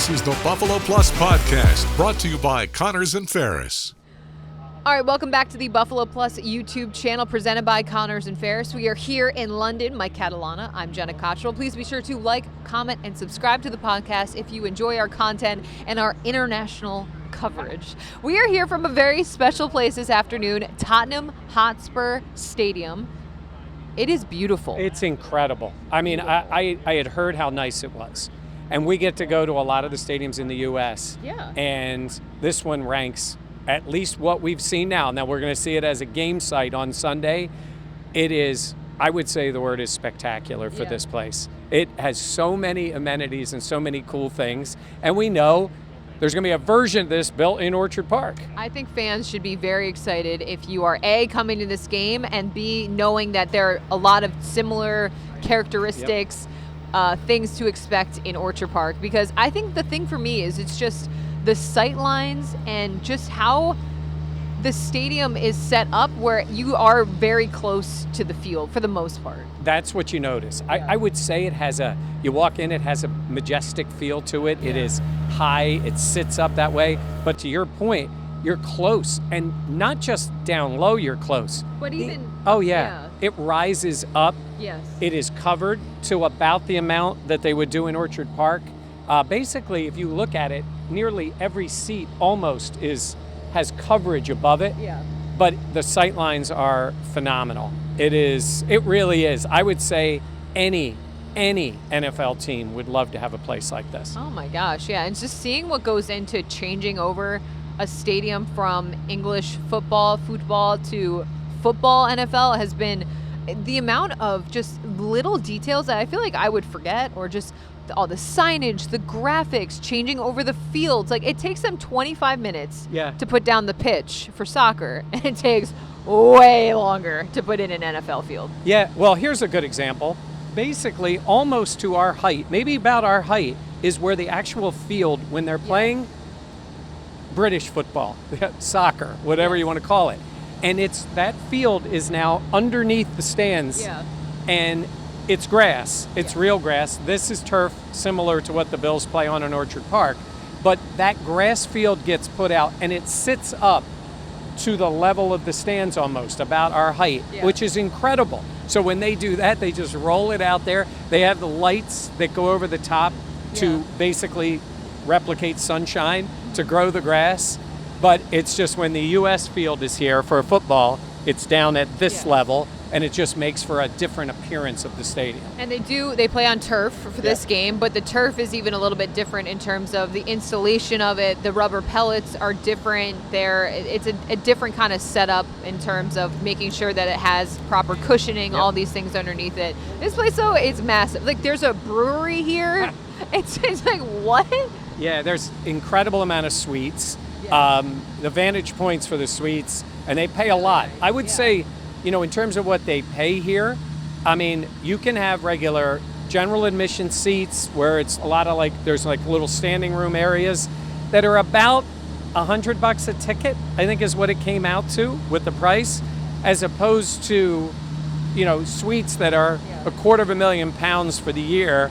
This is the Buffalo Plus Podcast, brought to you by Connors and Ferris. All right, welcome back to the Buffalo Plus YouTube channel presented by Connors and Ferris. We are here in London, Mike Catalana. I'm Jenna Cottrell. Please be sure to like, comment, and subscribe to the podcast if you enjoy our content and our international coverage. We are here from a very special place this afternoon, Tottenham Hotspur Stadium. It is beautiful. It's incredible. I mean, I had heard how nice it was. And we get to go to a lot of the stadiums in the U.S. Yeah. And this one ranks at least what we've seen now. Now, we're going to see it as a game site on Sunday. It is, I would say the word is spectacular for this place. It has so many amenities and so many cool things. And we know there's going to be a version of this built in Orchard Park. I think fans should be very excited if you are A, coming to this game, and B, knowing that there are a lot of similar characteristics, things to expect in Orchard Park. Because I think the thing for me is it's just the sight lines and just how the stadium is set up where you are very close to the field for the most part. That's what you notice. I would say it has you walk in, it has a majestic feel to it. It is high, it sits up that way. But to your point, you're close, and not just down low, you're close. But even... It rises up. Yes. It is covered to about the amount that they would do in Orchard Park. Basically, if you look at it, nearly every seat almost has coverage above it. Yeah. But the sight lines are phenomenal. It really is. I would say any NFL team would love to have a place like this. Oh my gosh, yeah. And just seeing what goes into changing over a stadium from English football to football NFL has been the amount of just little details that I feel like I would forget, or just all the signage, the graphics, changing over the fields. Like, it takes them 25 minutes to put down the pitch for soccer, and it takes way longer to put in an NFL field. Yeah, well, here's a good example. Basically, almost to our height, maybe about our height, is where the actual field, when they're playing British football, soccer, whatever you want to call it. And that field is now underneath the stands. Yeah. And it's grass. It's real grass. This is turf, similar to what the Bills play on in Orchard Park. But that grass field gets put out, and it sits up to the level of the stands almost, about our height, which is incredible. So when they do that, they just roll it out there. They have the lights that go over the top to basically replicate sunshine, to grow the grass. But it's just when the U.S. field is here for football, it's down at this level, and it just makes for a different appearance of the stadium. And they play on turf for this game, but the turf is even a little bit different in terms of the installation of it. The rubber pellets are different. It's a different kind of setup in terms of making sure that it has proper cushioning, all these things underneath it. This place, though, is massive. Like, there's a brewery here. It's like, what? Yeah, there's incredible amount of suites. The vantage points for the suites, and they pay a lot. I would say, in terms of what they pay here, I mean, you can have regular general admission seats where it's a lot of there's little standing room areas that are about $100 a ticket, I think is what it came out to with the price, as opposed to, suites that are £250,000 for the year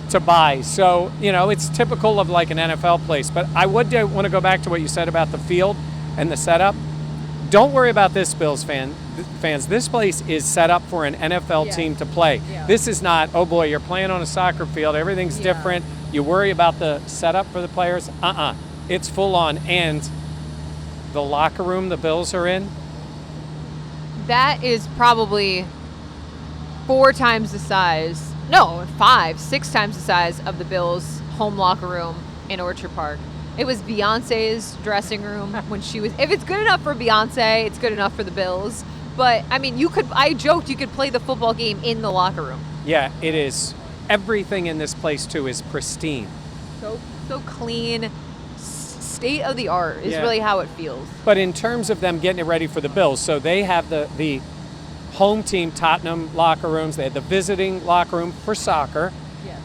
to buy. So, it's typical of like an NFL place. But I would want to go back to what you said about the field and the setup. Don't worry about this, Bills fans. This place is set up for an NFL team to play. This is not, oh boy, you're playing on a soccer field, everything's different. You worry about the setup for the players. It's full on. And the locker room the Bills are in, that is probably 4 times the size. No, 5, 6 times the size of the Bills' home locker room in Orchard Park. It was Beyonce's dressing room when she was... If it's good enough for Beyonce, it's good enough for the Bills. But, I mean, I joked you could play the football game in the locker room. Yeah, it is. Everything in this place, too, is pristine. So clean. State of the art is really how it feels. But in terms of them getting it ready for the Bills, so they have the home team Tottenham locker rooms. They had the visiting locker room for soccer.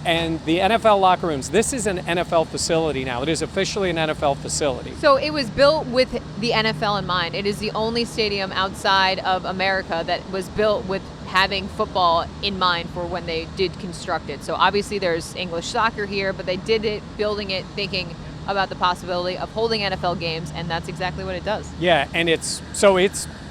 And the NFL locker rooms, this is an NFL facility now. It is officially an NFL facility. So it was built with the NFL in mind. It is the only stadium outside of America that was built with having football in mind for when they did construct it. So obviously there's English soccer here, but they did it, building it, thinking about the possibility of holding NFL games, and that's exactly what it does. Yeah, and it's an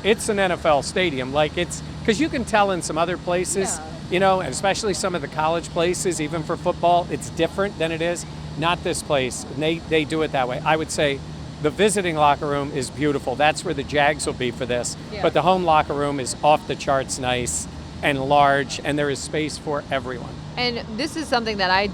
NFL stadium. Like, it's because you can tell in some other places, you know, and especially some of the college places, even for football, it's different than it is. Not this place. And they do it that way. I would say the visiting locker room is beautiful. That's where the Jags will be for this. Yeah. But the home locker room is off the charts nice and large, and there is space for everyone. And this is something that I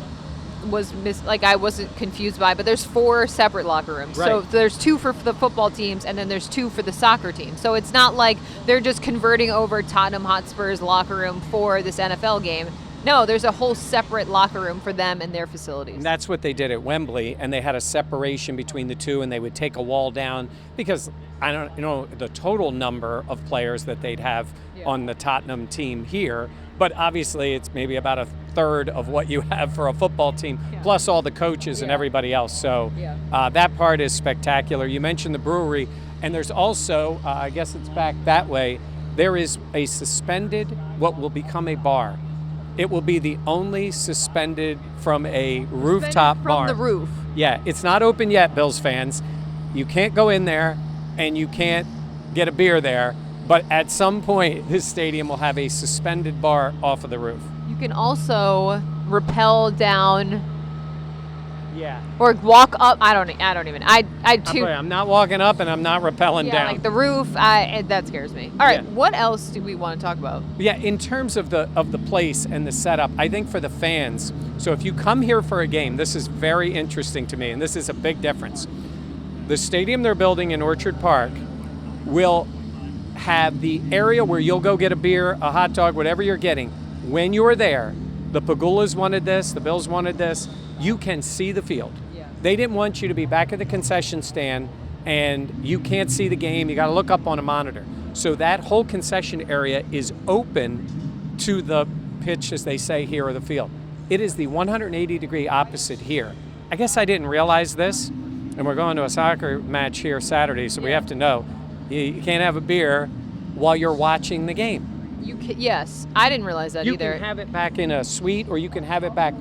wasn't confused by, but there's 4 separate locker rooms. Right. So there's 2 for the football teams, and then there's 2 for the soccer team. So it's not like they're just converting over Tottenham Hotspur's locker room for this NFL game. No, there's a whole separate locker room for them and their facilities. And that's what they did at Wembley, and they had a separation between the two, and they would take a wall down because I don't know the total number of players that they'd have on the Tottenham team here, but obviously it's maybe about a third of what you have for a football team, plus all the coaches and everybody else. So that part is spectacular. You mentioned the brewery, and there's also, I guess it's back that way, there is a suspended, what will become a bar. It will be the only suspended from a rooftop bar. From the roof. Yeah, it's not open yet, Bills fans. You can't go in there, and you can't get a beer there. But at some point, this stadium will have a suspended bar off of the roof. You can also rappel down. Yeah. Or walk up. I don't even. I'm not walking up and I'm not rappelling down. Like the roof. That scares me. All right. Yeah. What else do we want to talk about? Yeah, in terms of the place and the setup, I think for the fans. So if you come here for a game, this is very interesting to me, and this is a big difference. The stadium they're building in Orchard Park will have the area where you'll go get a beer, a hot dog, whatever you're getting. When you're there, the Pagulas wanted this, the Bills wanted this, you can see the field. Yeah. They didn't want you to be back at the concession stand and you can't see the game. You got to look up on a monitor. So that whole concession area is open to the pitch, as they say here, or the field. It is the 180-degree opposite here. I guess I didn't realize this, and we're going to a soccer match here Saturday, so we have to know. You can't have a beer while you're watching the game. Yes, I didn't realize that either. You can have it back in a suite, or you can have it back.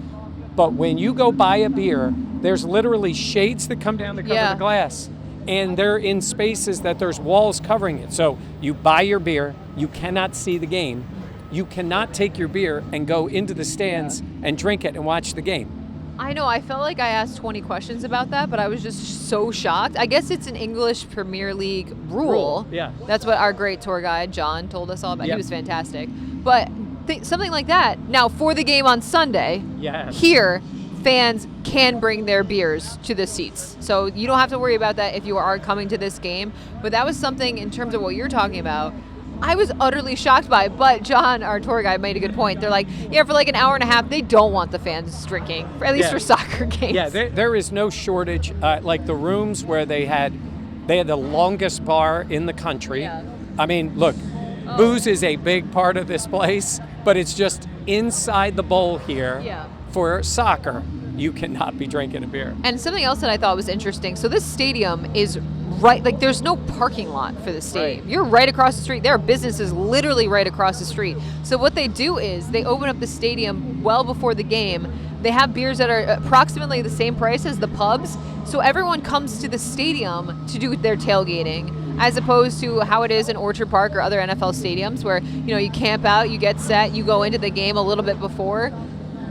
But when you go buy a beer, there's literally shades that come down to cover the glass. And they're in spaces that there's walls covering it. So you buy your beer, you cannot see the game. You cannot take your beer and go into the stands and drink it and watch the game. I know, I felt like I asked 20 questions about that, but I was just so shocked. I guess it's an English Premier League rule. Yeah. That's what our great tour guide, John, told us all about. Yep. He was fantastic. But something like that. Now, for the game on Sunday, here, fans can bring their beers to the seats. So you don't have to worry about that if you are coming to this game. But that was something, in terms of what you're talking about, I was utterly shocked by it, but John, our tour guide, made a good point. They're like, for like an hour and a half, they don't want the fans drinking, at least for soccer games. Yeah, there is no shortage. Like the rooms where they had the longest bar in the country. Yeah. I mean, look, booze is a big part of this place, but it's just inside the bowl here for soccer. You cannot be drinking a beer. And something else that I thought was interesting. So this stadium is there's no parking lot for the stadium. Right. You're right across the street. There are businesses literally right across the street. So what they do is they open up the stadium well before the game. They have beers that are approximately the same price as the pubs. So everyone comes to the stadium to do their tailgating, as opposed to how it is in Orchard Park or other NFL stadiums where, you camp out, you get set, you go into the game a little bit before.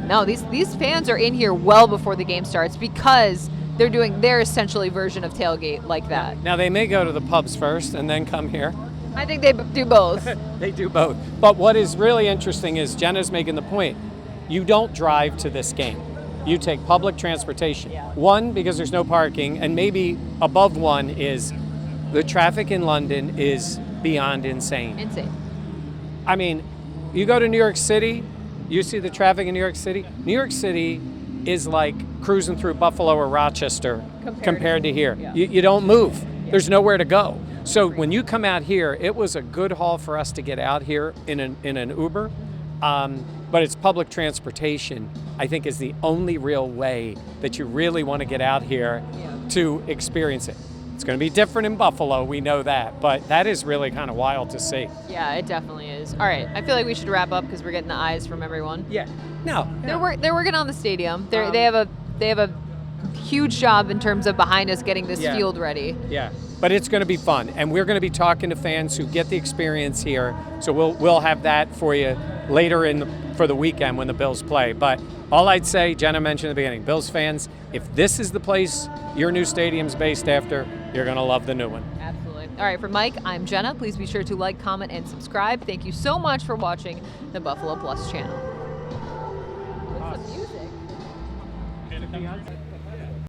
No, these fans are in here well before the game starts because they're doing their essentially version of tailgate like that. Now, they may go to the pubs first and then come here. I think they do both. They do both. But what is really interesting is Jenna's making the point. You don't drive to this game. You take public transportation. Yeah. One, because there's no parking, and maybe above one is the traffic in London is beyond insane. Insane. I mean, you go to New York City, you see the traffic in New York City. New York City is like cruising through Buffalo or Rochester compared to here. Yeah. You don't move. Yeah. There's nowhere to go. So when you come out here, it was a good haul for us to get out here in an Uber But it's public transportation, I think, is the only real way that you really want to get out here to experience it. It's going to be different in Buffalo, we know that, but that is really kind of wild to see. Yeah, it definitely is. All right, I feel like we should wrap up because we're getting the eyes from everyone. Yeah. No. They're working on the stadium. They have a huge job in terms of behind us getting this field ready. Yeah. But it's going to be fun, and we're going to be talking to fans who get the experience here. So we'll have that for you later for the weekend when the Bills play. But all I'd say, Jenna mentioned at the beginning, Bills fans, if this is the place your new stadium's based after, you're going to love the new one. Absolutely. All right, for Mike, I'm Jenna. Please be sure to like, comment, and subscribe. Thank you so much for watching the Buffalo Plus channel. What's the music?